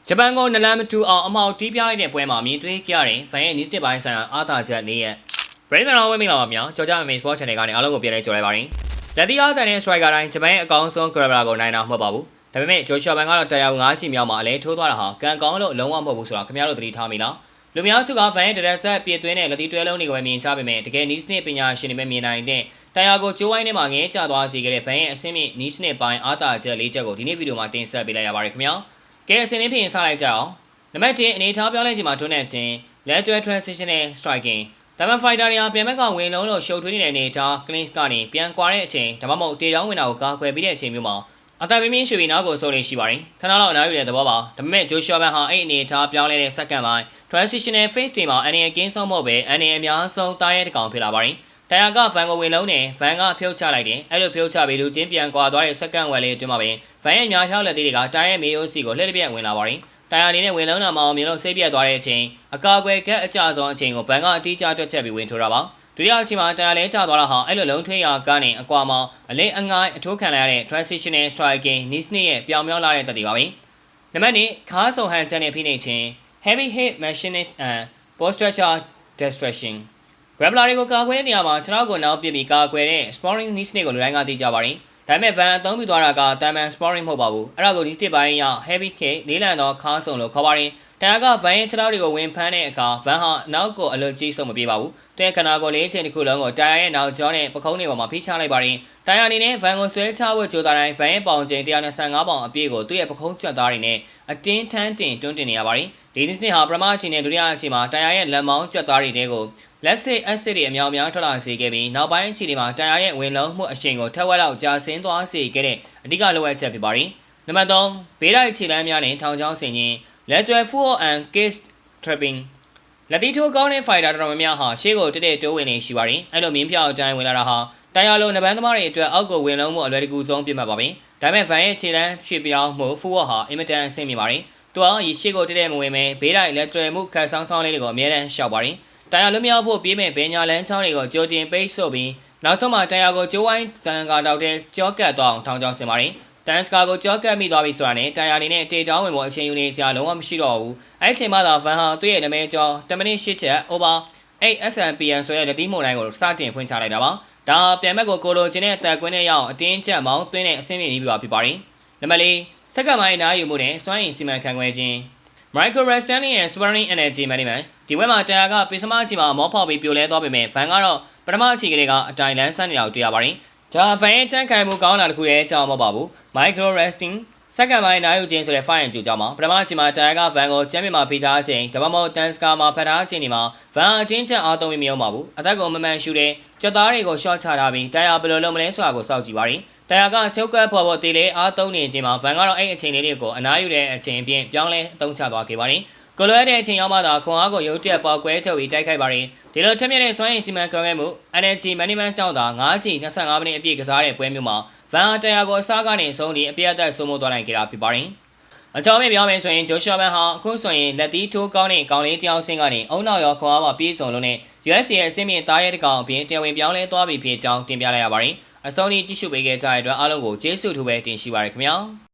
ဂျပန်ကိုနလန်မတူအောင်အမောက်တီးပြလိုက်တဲ့ပွဲမှာမြင်တွေ့ကြရတယ်။ဖန်ရဲ့ Nist ပိုင်းဆိုင်ရာအားသာချက်၄ရက်။ Brain တော်ဝင်းမင်္ဂလာပါဗျာ။ကြော်ကြမမေ Sport Channel ကနေအားလုံးကိုပြန်လဲကြိုလိုက်ပါရစေ။လက်သီးအားတန်တဲ့ striker တိုင်းဂျပန်ရဲ့အကောင်းဆုံး Grabber ကိုနိုင်တာမဟုတ်ပါဘူး။ဒါပေမဲ့ Joshua ဘန်ကတော့တရား5ချီမြောက်မှာအလဲထိုးသွားတာဟာကံကောင်းလို့လုံးဝမဟုတ်ဘူးဆိုတာခင်ဗျားတို့သတိထားမိလား။လူများစုကဖန်ရဲ့တရက်ဆက်ပြည့်သွင်းတဲ့လက်သီးတွဲလုံးတွေကိုပဲမြင်ကြပေမဲ့တကယ် Nist ပညာရှင်တွေပဲမြင်နိုင်တဲ့တရားကိုကျိုးဝိုင်းထဲမှာငဲကျသွားစေခဲ့တဲ့ဖန်ရဲ့အဆင့်မြင့် Nist ပိုင်းအားသာချက်၄ချက်ကိုဒီနေ့ဗီဒီယိုမှာတင်ဆက်ပေးလိုက်ရပါတယ်ခင်ဗျာ။ကဲအစဉ်လေးဖြစ်ရင်စလိုက်ကြအောင်။နံပါတ်1အနေထားပြောင်းလဲခြင်းမှာတွန်းတဲ့ခြင်း lateral transitional striking ဒါမှ fighter တွေဟာပြန်ဘက်ကဝင်လုံးလို့ရှုပ်ထွေးနေတဲ့အနေထား clinch ကနေပြန်ကွာတဲ့အချိန်ဒါမှမဟုတ်တေတောင်းဝင်တာကိုကာကွယ်ပြီးတဲ့အချိန်မျိုးမှာအသက်ပြင်းပြင်းရွှေပြီးနောက်ကိုဆုံးနေရှိပါတယ်ခဏလောက်အနားယူတဲ့သဘောပါဒါပေမဲ့ Joshua ဘန်ဟာအဲ့အနေထားပြောင်းလဲတဲ့ second ပိုင်း transitional phase တွေမှာအနေအကင်းဆုံးမဟုတ်ပဲအနေအများဆုံးတားရဲတကောင်ဖြစ်လာပါတယ်တရားကဗန်ကိုဝင်လုံးနဲ့ဗန်ကဖြုတ်ချလိုက်တယ်အဲ့လိုဖြုတ်ချပြီးလူချင်းပြန်ကွာသွားတဲ့ second ဝယ်လေးအတွင်းမှာပဲဗန်ရဲ့အများဖြောက်လက်သေးတွေကတားရဲမေယိုစီကိုလှည့်တပြက်ဝင်လာပါတယ်တရားအနေနဲ့ဝင်လုံးတာမအောင်မြင်လို့စိတ်ပြတ်သွားတဲ့အချိန်အကာအကွယ်ကက်အကြဆုံးအချိန်ကိုဘန်ကအတီးကျတွက်ချက်ပြီးဝင်ထိုးတာပါဒုတိယအချိန်မှာတရားလဲကျသွားတာဟာအဲ့လိုလုံးထွေးရာကနေအကွာမှာအလင်းအငိုင်းအထိုးခံရတဲ့ transitional striking Nist ရဲ့ပြောင်မြောက်လာတဲ့တတိပါပဲနံပါတ်2ခါးဆုံဟန်ချက်နဲ့ဖိနှိပ်ခြင်း heavy hit machine and posture destruction Grabber တွေကိုကာကွယ်တဲ့နေရာမှာခြေထောက်ကိုနောက်ပစ်ပြီးကာကွယ်တဲ့ sparring Nist ကိုလူတိုင်းကသိကြပါတယ်ဒါပေမဲ့ Van အသုံးပြုသွားတာကတာမန် sparring မဟုတ်ပါဘူးအဲ့ဒါကို Nist ပိုင်းရ heavy kick လေးလံသောခါးဆုံလို့ခေါ်ပါတယ်တရားက Van ရဲ့ခြေထောက်တွေကိုဝင်ဖမ်းတဲ့အခါ Van ဟာနောက်ကိုအလွန်ကြီးဆုံးမပြေပါဘူးတဲ့ခနာကိုလေးချိန်တစ်ခုလုံးကိုတရားရဲ့နောက်ကျောင်းနဲ့ပခုံးတွေပေါ်မှာဖိချလိုက်ပါတယ်တရားအနေနဲ့ Van ကိုဆွဲချဖို့ကြိုးစားတိုင်း Van ရဲ့ပေါင်ချိန်125ပေါင်အပြည့်ကိုသူ့ရဲ့ပခုံးကျွတ်သားတွေနဲ့အတင်းထန်းတင်တွန်းတင်နေရပါတယ်ဒီ Nist ဟာပထမအချိန်နဲ့ဒုတိယအချိန်မှာတရားရဲ့လက်မောင်းကျွတ်သားတွေတဲကိုလက်စစ်အက်ဆစ်တွေအများများထွက်လာစေခဲ့ပြီးနောက်ပိုင်းအချိန်တွေမှာတရားရဲ့ဝင်လုံးမှုအရှိန်ကိုထက်ဝက်လောက်ကြာဆင်းသွားစေခဲ့တဲ့အဓိကလိုအပ်ချက်ဖြစ်ပါတယ်နံပါတ်3ဘေးတိုက်ခြေလမ်းများနဲ့ထောင်ချောင်းဆင်ခြင်း lateral full and cage trapping လက်တီထိုးကောင်းတဲ့ fighter တော်တော်များများဟာရှေ့ကိုတက်တိုးဝင်နေရှိပါတယ်အဲ့လိုမြင်းပြောက်အတိုင်းဝင်လာတာဟာတရားလုံးနဘန်းသမားတွေအတွက်အောက်ကိုဝင်လုံးမှုအလွယ်တကူဆုံးပြတ်မှတ်ပါပဲဒါပေမဲ့ Van ရဲ့ခြေလမ်းရွှေ့ပြောင်းမှု full ဟာအင်မတန်အဆင့်မြင့်ပါတယ်သူဟာရှေ့ကိုတက်မဝင်ပဲဘေးတိုက် lateral မှုခတ်ဆောင်းဆောင်းလေးတွေကိုအမြဲတမ်းရှောက်ပါတယ်တရားလွတ်မြောက်ဖို့ပြေးမဲ့ဘဲညာလန်းချောင်းတွေကိုကြိုတင်ပိတ်ဆို့ပြီးနောက်ဆုံးမှာတရားကိုကျိုးဝိုင်းစံကာတောက်တဲ့ကြောကတ်သွားအောင်ထောင်ချောင်းဆင်ပါတယ်တန်စကာကိုကြောကတ်မိသွားပြီဆိုတာနဲ့တရားအနေနဲ့တေချောင်းဝင်ဖို့အချိန်ယူနေစရာလုံးဝမရှိတော့ဘူးအဲ့ချိန်မှသာ Van ဟာသူ့ရဲ့နာမည်ကျော်10မိနစ်8ချက် over 8 SMPN ဆိုတဲ့လက်သီးမှုန်တိုင်းကိုစတင်ဖွင့်ချလိုက်တာပါဒါပြန်ဘက်ကိုကိုလိုချင်းနဲ့အသက်ကွင်းနဲ့ရအောင်အတင်းချက်မောင်းသွင်းတဲ့အဆင့်မြင့်ကြီးပြဖြစ်ပါတယ်နံပါတ်4စက္ကန့်ပိုင်းနားယူမှုနဲ့စွမ်းရည်စီမံခန့်ခွဲခြင်းMicro Resting ရဲ့ Sparring Energy Management ဒီဝက်မှာတရားကပစ္စမအချိန်မှာမောဖောက်ပြီးပြိုလဲသွားပေမဲ့ Van ကတော့ပထမအချိန်ကလေးကအတိုင်လန်းဆန်းနေတာကိုတွေ့ရပါတယ်။ဒါ Van ရဲ့ချမ်းခိုင်မှုကောင်းတာတခုရဲ့အကြောင်းမဟုတ်ပါဘူး။ Micro Resting စက္ကန့်ပိုင်းနားယူခြင်းဆိုတဲ့ file အကျိုးကြောင့်မှာပထမအချိန်မှာတရားက Van ကိုချမ်းမြေမှာဖိထားခြင်းဒါမှမဟုတ် Tanska မှာဖတ်ထားခြင်းဒီမှာ Van အတင်းချက်အားသုံးပြီးမရုံပါဘူး။အသက်ကိုမမှန်ရှူတဲ့ကြွသားတွေကို short ချထားပြီးတရားဘယ်လိုလုပ်မလဲဆိုတာကိုစောင့်ကြည့်ပါရစေ။တရားကချုပ်ကပ်ဖို့တေးလေးအားသုံးနေခြင်းမှာ Van ကတော့အဲ့အချိန်လေးတွေကိုအနားယူတဲ့အချိန်အပြင်ပြောင်းလဲအသုံးချသွားခဲ့ပါတယ်။ကိုလိုရတဲ့အချိန်ရောက်မှသာခွန်အားကိုရုပ်တက်ပေါက်ကွဲထုတ်ပြီးတိုက်ခိုက်ပါရင်ဒီလိုထက်မြက်တဲ့စွမ်းရည်စီမံခန့်ခွဲမှု energy management ကြောင့်သာ9ကြိမ်25မိနစ်အပြည့်ကစားတဲ့ပွဲမျိုးမှာ Van တရားကိုအစားကနေဆုံးပြီးအပြည့်အသက်ဆုံးမသွားနိုင်ကြတာဖြစ်ပါတယ်။အကြောင်းမဲ့ပြောမယ်ဆိုရင် Joshua ဘန်ဟာအခုဆိုရင်လက်သီးထိုးကောင်းတဲ့ကောင်လေးတယောက်ဆင်းကနေအုံနောက်ရောခွန်အားမှာပြေးစုံလို့နဲ့ US ရဲ့အဆင့်မြင့်သားရဲတကောင်အပြင်တရားဝင်ပြောင်းလဲသွားပြီဖြစ်ကြောင်းတင်ပြလိုက်ရပါတယ်။အဆုံးထိကြည့်ရှုပေးခဲ့ကြတဲ့အတွက်အားလုံးကိုကျေးဇူးထူးပဲတင်ရှိပါရခင်ဗျာ။